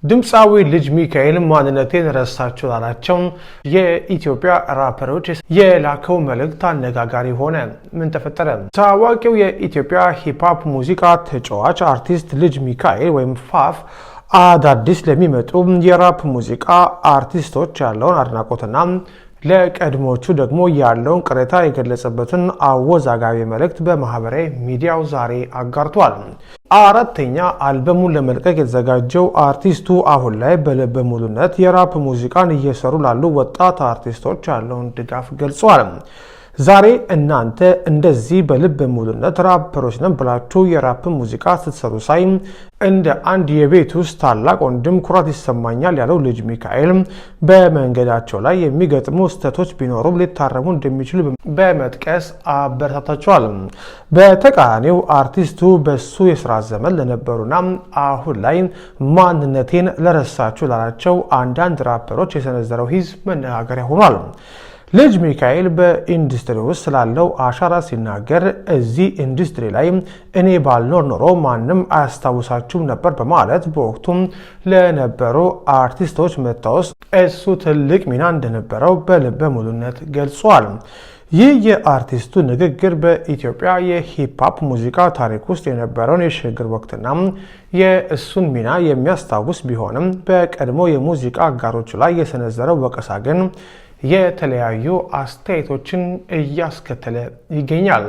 ድምፃዊ ልጅ ሚካኤል ማንነቴን ረሳችሁ ላላቸው የኢትዮጵያ ራፐሮች የላከው መልእክት አነጋጋሪ ሆነ። ምን ተፈጠረ? ታዋቂው የኢትዮጵያ ሂፕሆፕ ሙዚቃ ተጫዋች አርቲስት ልጅ ሚካኤል ወይም ፋፍ አዳዲስ ለሚመጡ የራፕ ሙዚቃ አርቲስቶች ያለውን አድናቆትና ለቀድሞቹ ደግሞ ያለውን ቅሬታ የገለጸበትን አወዛጋቢ መልእክት በማህበራዊ ሚዲያው ዛሬ አጋርቷል። አራተኛ አልበሙን ለመልቀቅ የተዘጋጀው አርቲስቱ አሁን ላይ በልበ ሙሉነት የራፕ ሙዚቃን እየሰሩ ላሉ ወጣት አርቲስቶች ያለውን ድጋፍ ገልጿል። ዛሬ እናንተ እንደዚህ በልበ ሙሉነት ራፐሮች ነን ብላችሁ የራፕ ሙዚቃ ስትሰሩ ሳይ እንደ አንድ የቤት ውስጥ ታላቅ ወንድም ኩራት ይሰማኛል ያለው ልጅ ሚካኤል በመንገዳቸው ላይ የሚገጥሙ ስህተቶች ቢኖሩም ሊታረሙ እንደሚችሉ በመጥቀስ አበረታታቸዋል። በተቃራኒው አርቲስቱ በሱ የስራ ዘመን ለነበሩና አሁን ላይ ማንነቴን ለረሳችሁ ላላቸው አንዳንድ ራፐሮች የሰነዘረው ሂስ መነጋገሪያ ሆኗል። ልጅ ሚካኤል በኢንዱስትሪ ውስጥ ስላለው አሻራ ሲናገር እዚህ ኢንዱስትሪ ላይ እኔ ባልኖር ኖሮ ማንም አያስታውሳችሁም ነበር በማለት በወቅቱም ለነበሩ አርቲስቶች መታወስ እሱ ትልቅ ሚና እንደነበረው በልበ ሙሉነት ገልጿል። ይህ የአርቲስቱ ንግግር በኢትዮጵያ የሂፕሆፕ ሙዚቃ ታሪክ ውስጥ የነበረውን የሽግግር ወቅትና የእሱን ሚና የሚያስታውስ ቢሆንም በቀድሞ የሙዚቃ አጋሮቹ ላይ የሰነዘረው ወቀሳ ግን የተለያዩ አስተያየቶችን እያስከተለ ይገኛል።